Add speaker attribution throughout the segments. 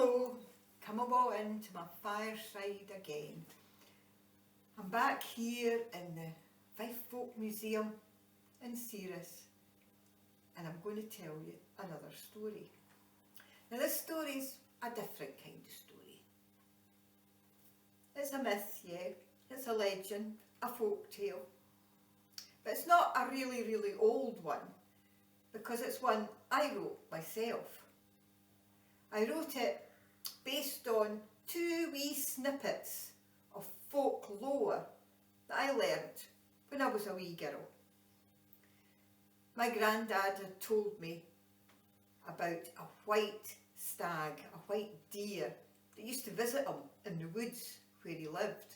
Speaker 1: Hello, come along into my fireside again. I'm back here in the Fife Folk Museum in Ceres, and I'm going to tell you another story. Now this story's a different kind of story. It's a myth, yeah, it's a legend, a folk tale, but it's not a really, really old one because it's one I wrote myself. I wrote it based on two wee snippets of folklore that I learnt when I was a wee girl. My granddad had told me about a white stag, a white deer that used to visit him in the woods where he lived.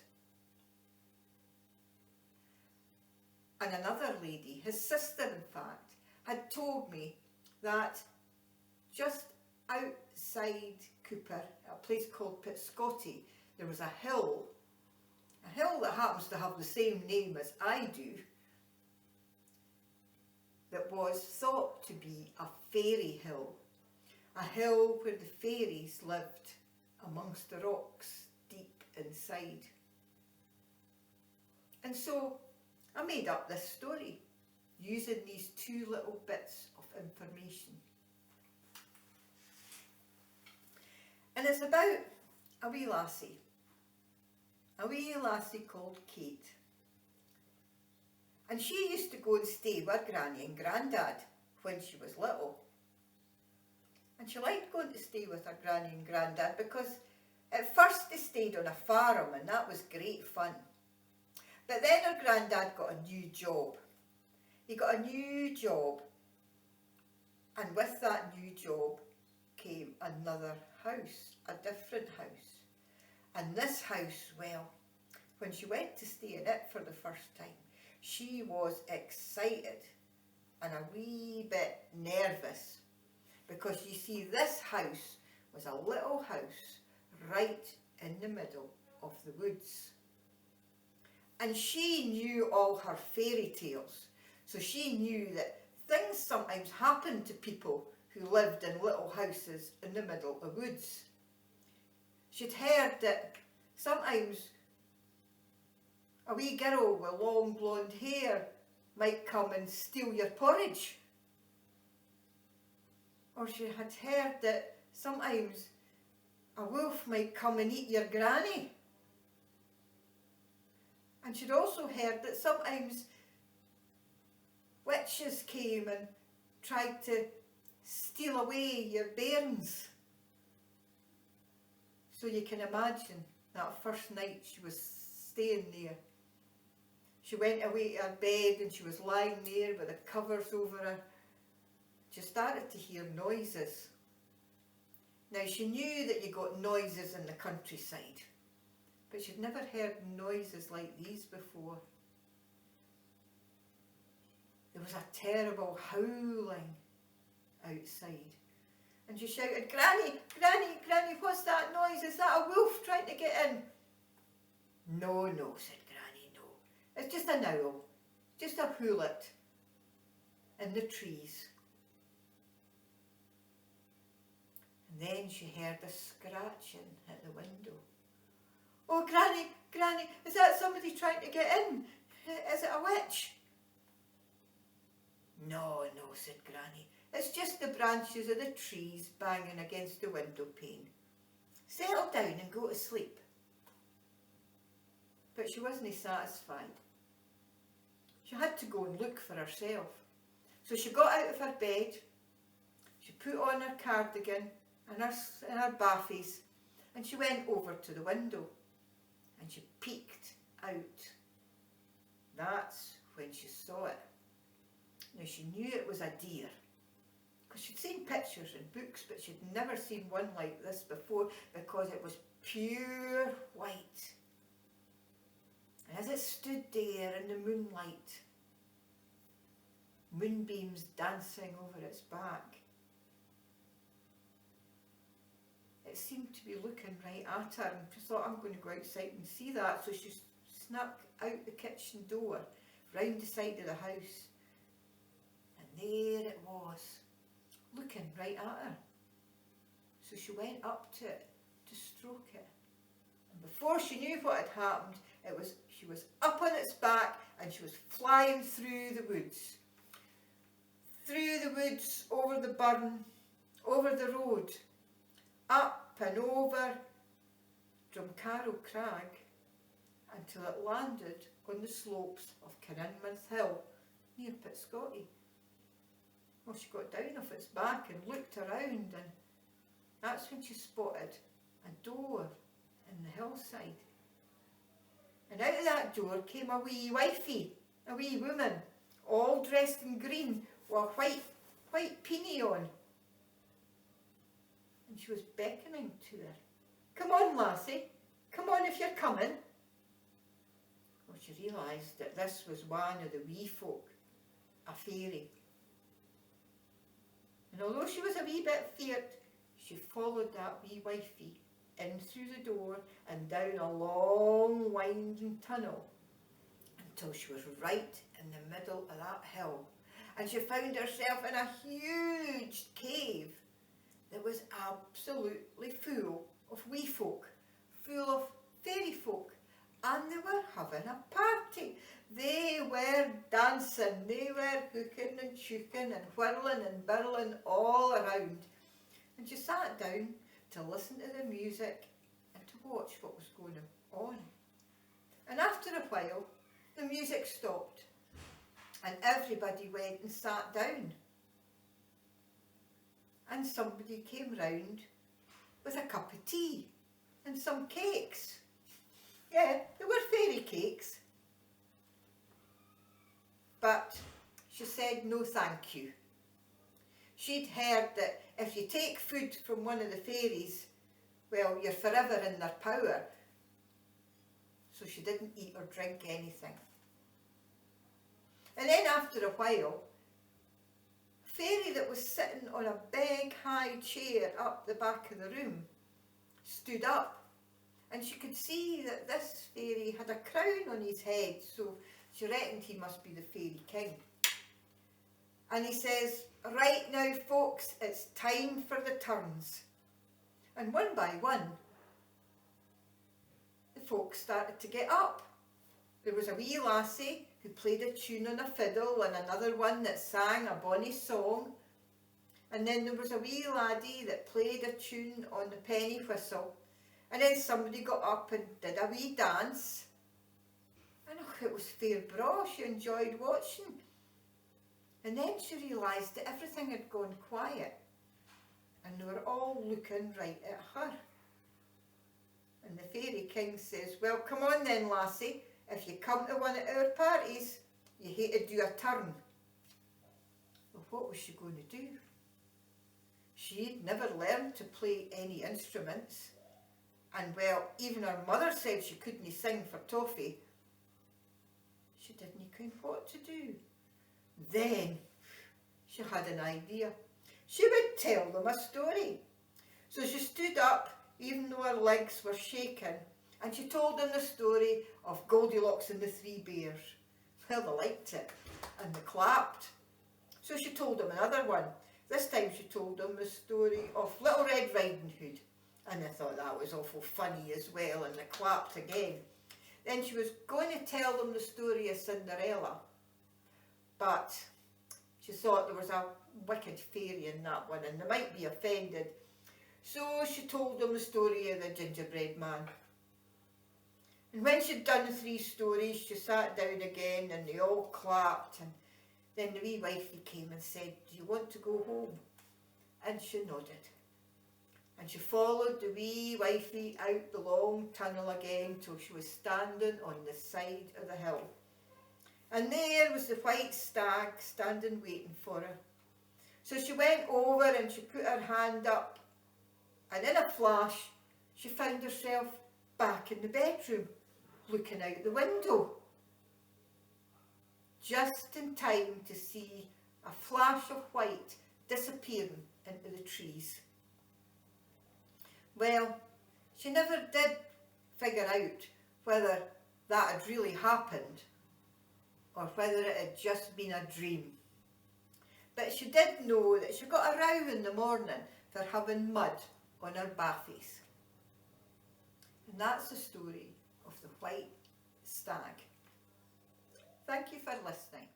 Speaker 1: And another lady, his sister in fact, had told me that just outside Cooper, a place called Pitscotty, there was a hill that happens to have the same name as I do, that was thought to be a fairy hill, a hill where the fairies lived amongst the rocks deep inside. And so I made up this story using these two little bits of information. And it's about a wee lassie called Kate. And she used to go and stay with Granny and Grandad when she was little. And she liked going to stay with her Granny and Grandad because at first they stayed on a farm and that was great fun. But then her Grandad got a new job. He got a new job, and with that new job came another house, a different house. And this house, well, when she went to stay in it for the first time, she was excited and a wee bit nervous because you see this house was a little house right in the middle of the woods. And she knew all her fairy tales, so she knew that things sometimes happened to people who lived in little houses in the middle of woods. She'd heard that sometimes a wee girl with long blonde hair might come and steal your porridge. Or she had heard that sometimes a wolf might come and eat your granny. And she'd also heard that sometimes witches came and tried to steal away your bairns. So you can imagine that first night she was staying there. She went away to her bed and she was lying there with the covers over her. She started to hear noises. Now she knew that you got noises in the countryside, but she'd never heard noises like these before. There was a terrible howling outside. And she shouted, "Granny, Granny, Granny, what's that noise? Is that a wolf trying to get in?" No, said Granny, no. It's just an owl, just a hullet in the trees. And then she heard a scratching at the window. "Oh, Granny, Granny, is that somebody trying to get in? Is it a witch?" No, said Granny. It's just the branches of the trees banging against the window pane. Settle down and go to sleep. But she wasn't satisfied. She had to go and look for herself. So she got out of her bed, she put on her cardigan and her baffies, and she went over to the window and she peeked out. That's when she saw it. Now she knew it was a deer, because she'd seen pictures in books, but she'd never seen one like this before because it was pure white. And as it stood there in the moonlight, moonbeams dancing over its back, it seemed to be looking right at her, and she thought, I'm going to go outside and see that. So she snuck out the kitchen door, round the side of the house, and there it was, looking right at her. So she went up to it to stroke it. And before she knew what had happened, she was up on its back and she was flying through the woods. Through the woods, over the burn, over the road, up and over Drumcarrow Crag, until it landed on the slopes of Carinmouth Hill, near Pitscottie. Well, she got down off its back and looked around, and that's when she spotted a door in the hillside. And out of that door came a wee wifey, a wee woman, all dressed in green, with a white peony on. And she was beckoning to her. "Come on, lassie, come on if you're coming." Well, she realised that this was one of the wee folk, a fairy. And although she was a wee bit feared, she followed that wee wifey in through the door and down a long winding tunnel until she was right in the middle of that hill. And she found herself in a huge cave that was absolutely full of wee folk, full of fairy folk, and they were having a party. They were dancing, they were hooking and chooking and whirling and birling all around. And she sat down to listen to the music and to watch what was going on. And after a while, the music stopped and everybody went and sat down. And somebody came round with a cup of tea and some cakes. Yeah, they were fairy cakes. But she said no thank you. She'd heard that if you take food from one of the fairies, well, you're forever in their power. So she didn't eat or drink anything. And then after a while, a fairy that was sitting on a big high chair up the back of the room stood up, and she could see that this fairy had a crown on his head, so she reckoned he must be the fairy king. And he says, "Right now, folks, it's time for the turns." And one by one, the folks started to get up. There was a wee lassie who played a tune on a fiddle, and another one that sang a bonny song. And then there was a wee laddie that played a tune on the penny whistle. And then somebody got up and did a wee dance. And it was fair braw, she enjoyed watching. And then she realised that everything had gone quiet and they were all looking right at her. And the fairy king says, "Well, come on then, lassie, if you come to one of our parties, you hate to do a turn." Well, what was she going to do? She'd never learned to play any instruments, and well, even her mother said she couldn't sing for toffee. She didn't know what to do. Then she had an idea. She would tell them a story. So she stood up, even though her legs were shaking, and she told them the story of Goldilocks and the Three Bears. Well, they liked it, and they clapped. So she told them another one. This time she told them the story of Little Red Riding Hood, and they thought that was awful funny as well, and they clapped again. Then she was going to tell them the story of Cinderella, but she thought there was a wicked fairy in that one and they might be offended. So she told them the story of the gingerbread man. And when she'd done 3 stories, she sat down again and they all clapped, and then the wee wifey came and said, "Do you want to go home?" And she nodded. And she followed the wee wifey out the long tunnel again till she was standing on the side of the hill. And there was the White Stag standing waiting for her. So she went over and she put her hand up, and in a flash she found herself back in the bedroom, looking out the window. Just in time to see a flash of white disappearing into the trees. Well, she never did figure out whether that had really happened or whether it had just been a dream. But she did know that she got a row in the morning for having mud on her baffies. And that's the story of the White Stag. Thank you for listening.